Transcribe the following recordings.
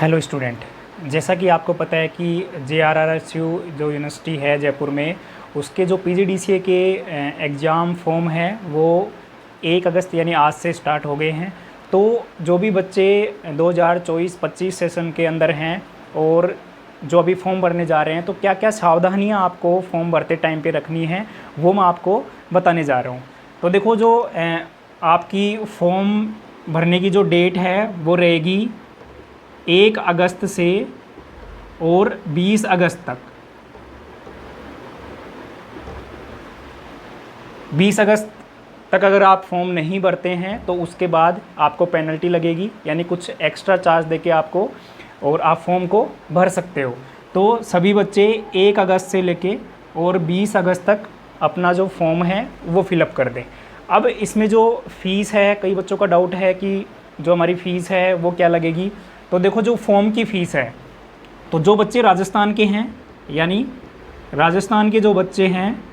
Hello student, जैसा कि आपको पता है कि JRRSU जो यूनिवर्सिटी है जयपुर में, उसके जो PGDCA के एग्ज़ाम फॉर्म हैं वो 1 अगस्त यानी आज से स्टार्ट हो गए हैं। तो जो भी बच्चे 2024-25 सेशन के अंदर हैं और जो अभी फॉर्म भरने जा रहे हैं, तो क्या क्या सावधानियां आपको फॉर्म भरते टाइम पे रखनी है वो मैं आपको बताने जा रहा हूँ। तो देखो, जो आपकी फॉर्म भरने की जो डेट है वो रहेगी 1 अगस्त से और 20 अगस्त तक। 20 अगस्त तक अगर आप फॉर्म नहीं भरते हैं तो उसके बाद आपको पेनल्टी लगेगी, यानी कुछ एक्स्ट्रा चार्ज देके आपको और आप फॉर्म को भर सकते हो। तो सभी बच्चे 1 अगस्त से लेके और 20 अगस्त तक अपना जो फॉर्म है वो फिलअप कर दें। अब इसमें जो फ़ीस है, कई बच्चों का डाउट है कि जो हमारी फ़ीस है वो क्या लगेगी। तो देखो, जो फॉर्म की फ़ीस है, तो जो बच्चे राजस्थान के हैं, यानी राजस्थान के जो बच्चे हैं,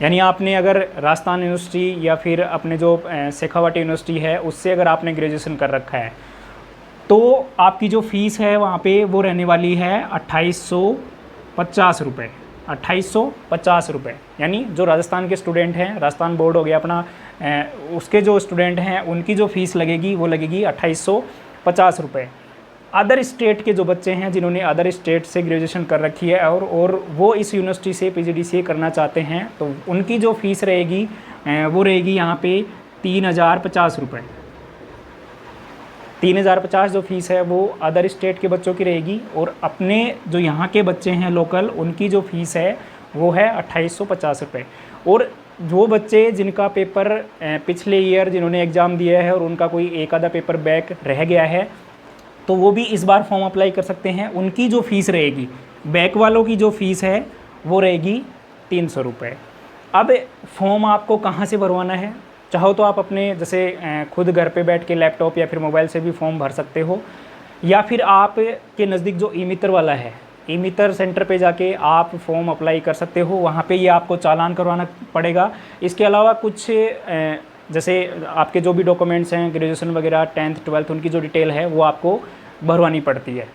यानी आपने अगर राजस्थान यूनिवर्सिटी या फिर अपने जो शेखावाटी यूनिवर्सिटी है उससे अगर आपने ग्रेजुएशन कर रखा है, तो आपकी जो फ़ीस है वहाँ पे वो रहने वाली है 2850 रुपये। 2850 रुपये, यानी जो राजस्थान के स्टूडेंट हैं, राजस्थान बोर्ड हो गया अपना, उसके जो स्टूडेंट हैं उनकी जो फ़ीस लगेगी वो लगेगी 2850 रुपये। अदर स्टेट के जो बच्चे हैं जिन्होंने अदर स्टेट से ग्रेजुएशन कर रखी है और वो इस यूनिवर्सिटी से PGDCA करना चाहते हैं, तो उनकी जो फ़ीस रहेगी वो रहेगी यहाँ पे 3050 रुपये। 3050 जो फ़ीस है वो अदर स्टेट के बच्चों की रहेगी, और अपने जो यहाँ के बच्चे हैं लोकल, उनकी जो फ़ीस है वो है 2850 रुपये। और वो बच्चे जिनका पेपर पिछले ईयर जिन्होंने एग्ज़ाम दिया है और उनका कोई एक आधा पेपर बैक रह गया है, तो वो भी इस बार फॉर्म अप्लाई कर सकते हैं। उनकी जो फ़ीस रहेगी, बैक वालों की जो फ़ीस है वो रहेगी 300 रुपये। अब फॉर्म आपको कहाँ से भरवाना है? चाहो तो आप अपने जैसे खुद घर पे बैठ के लैपटॉप या फिर मोबाइल से भी फॉर्म भर सकते हो, या फिर आप के नज़दीक जो ई-मित्र वाला है, ई-मित्र सेंटर पे जाके आप फॉर्म अप्लाई कर सकते हो। वहाँ पे ये आपको चालान करवाना पड़ेगा। इसके अलावा कुछ जैसे आपके जो भी डॉक्यूमेंट्स हैं, ग्रेजुएशन वगैरह, 10th 12th, उनकी जो डिटेल है वो आपको भरवानी पड़ती है।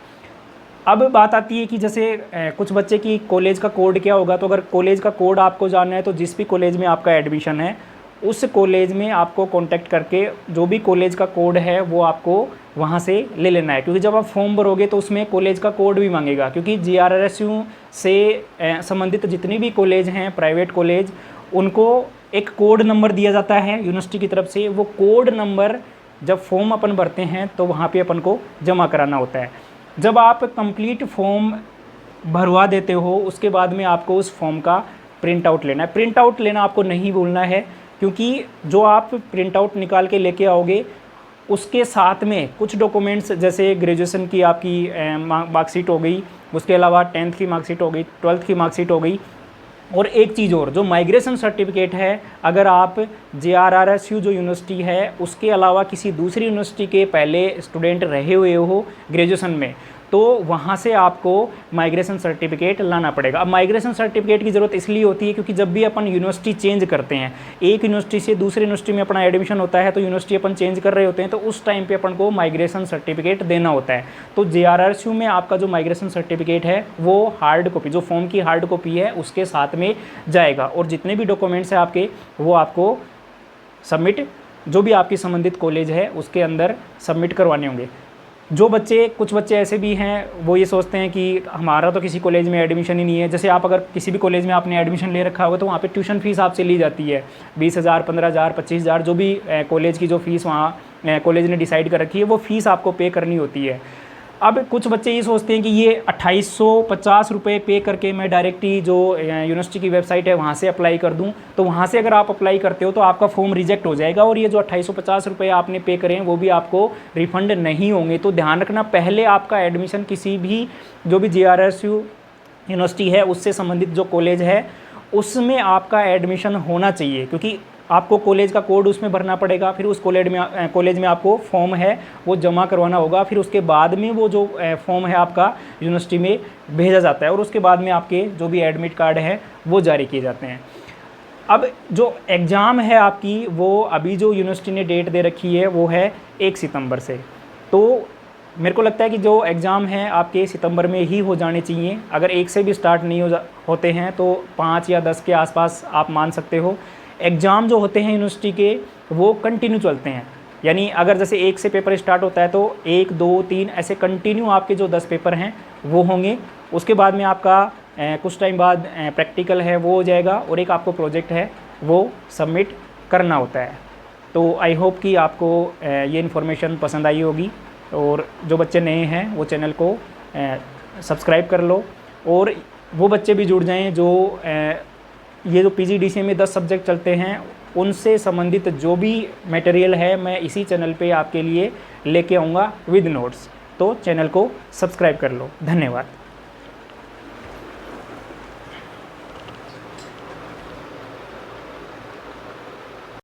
अब बात आती है कि जैसे कुछ बच्चे की कॉलेज का कोड क्या होगा। तो अगर कॉलेज का कोड आपको जानना है तो जिस भी कॉलेज में आपका एडमिशन है उस कॉलेज में आपको कांटेक्ट करके जो भी कॉलेज का कोड है वो आपको वहाँ से ले लेना है, क्योंकि जब आप फॉर्म भरोगे तो उसमें कॉलेज का कोड भी मांगेगा। क्योंकि JRRSU से संबंधित जितनी भी कॉलेज हैं, प्राइवेट कॉलेज, उनको एक कोड नंबर दिया जाता है यूनिवर्सिटी की तरफ से। वो कोड नंबर जब फॉर्म अपन भरते हैं तो वहाँ पे अपन को जमा कराना होता है। जब आप कंप्लीट फॉर्म भरवा देते हो उसके बाद में आपको उस फॉर्म का प्रिंट आउट लेना है। प्रिंट आउट लेना आपको नहीं भूलना है, क्योंकि जो आप प्रिंट आउट निकाल के लेके आओगे उसके साथ में कुछ डॉक्यूमेंट्स, जैसे ग्रेजुएशन की आपकी मार्कशीट हो गई, उसके अलावा 10th की मार्कशीट हो गई, 12th की मार्कशीट हो गई, और एक चीज़ और, जो माइग्रेशन सर्टिफिकेट है, अगर आप JRRSU जो यूनिवर्सिटी है उसके अलावा किसी दूसरी यूनिवर्सिटी के पहले स्टूडेंट रहे हुए हो ग्रेजुएशन में, तो वहाँ से आपको माइग्रेशन सर्टिफिकेट लाना पड़ेगा। अब माइग्रेशन सर्टिफिकेट की ज़रूरत इसलिए होती है क्योंकि जब भी अपन यूनिवर्सिटी चेंज करते हैं, एक यूनिवर्सिटी से दूसरी यूनिवर्सिटी में अपना एडमिशन होता है, तो यूनिवर्सिटी अपन चेंज कर रहे होते हैं, तो उस टाइम पे अपन को माइग्रेशन सर्टिफिकेट देना होता है। तो JRRSU में आपका जो माइग्रेशन सर्टिफिकेट है वो हार्ड कॉपी, जो फॉर्म की हार्ड कॉपी है उसके साथ में जाएगा, और जितने भी डॉक्यूमेंट्स हैं आपके वो आपको सबमिट, जो भी आपकी संबंधित कॉलेज है उसके अंदर सबमिट करवाने होंगे। कुछ बच्चे ऐसे भी हैं, वो ये सोचते हैं कि हमारा तो किसी कॉलेज में एडमिशन ही नहीं है। जैसे आप अगर किसी भी कॉलेज में आपने एडमिशन ले रखा होगा तो वहाँ पे ट्यूशन फीस आपसे ली जाती है 20,000, 15,000, 25,000, जो भी कॉलेज की जो फ़ीस वहाँ कॉलेज ने डिसाइड कर रखी है वो फ़ीस आपको पे करनी होती है। अब कुछ बच्चे ये सोचते हैं कि ये 2850 रुपये पे करके मैं डायरेक्टली जो यूनिवर्सिटी की वेबसाइट है वहाँ से अप्लाई कर दूँ, तो वहाँ से अगर आप अप्लाई करते हो तो आपका फॉर्म रिजेक्ट हो जाएगा, और ये जो 2850 रुपये आपने पे करें वो भी आपको रिफ़ंड नहीं होंगे। तो ध्यान रखना, पहले आपका एडमिशन किसी भी जो भी JRRSU यूनिवर्सिटी है उससे संबंधित जो कॉलेज है उसमें आपका एडमिशन होना चाहिए, क्योंकि आपको कॉलेज का कोड उसमें भरना पड़ेगा। फिर उस कॉलेज में आपको फॉर्म है वो जमा करवाना होगा। फिर उसके बाद में वो जो फॉर्म है आपका यूनिवर्सिटी में भेजा जाता है, और उसके बाद में आपके जो भी एडमिट कार्ड है वो जारी किए जाते हैं। अब जो एग्ज़ाम है आपकी, वो अभी जो यूनिवर्सिटी ने डेट दे रखी है वो है 1 सितंबर से। तो मेरे को लगता है कि जो एग्ज़ाम हैं आपके सितंबर में ही हो जाने चाहिए। अगर 1 से भी स्टार्ट नहीं होते हैं तो 5 या 10 के आसपास आप मान सकते हो। एग्ज़ाम जो होते हैं यूनिवर्सिटी के वो कंटिन्यू चलते हैं, यानी अगर जैसे 1 से पेपर स्टार्ट होता है तो 1, 2, 3 ऐसे कंटिन्यू आपके जो 10 पेपर हैं वो होंगे। उसके बाद में आपका कुछ टाइम बाद प्रैक्टिकल है वो हो जाएगा, और एक आपको प्रोजेक्ट है वो सबमिट करना होता है। तो आई होप कि आपको ये इन्फॉर्मेशन पसंद आई होगी, और जो बच्चे नए हैं वो चैनल को सब्सक्राइब कर लो, और वो बच्चे भी जुड़ जाएं जो ये जो PGDCA में 10 सब्जेक्ट चलते हैं उनसे संबंधित जो भी मटेरियल है मैं इसी चैनल पे आपके लिए लेके आऊँगा विद नोट्स। तो चैनल को सब्सक्राइब कर लो। धन्यवाद।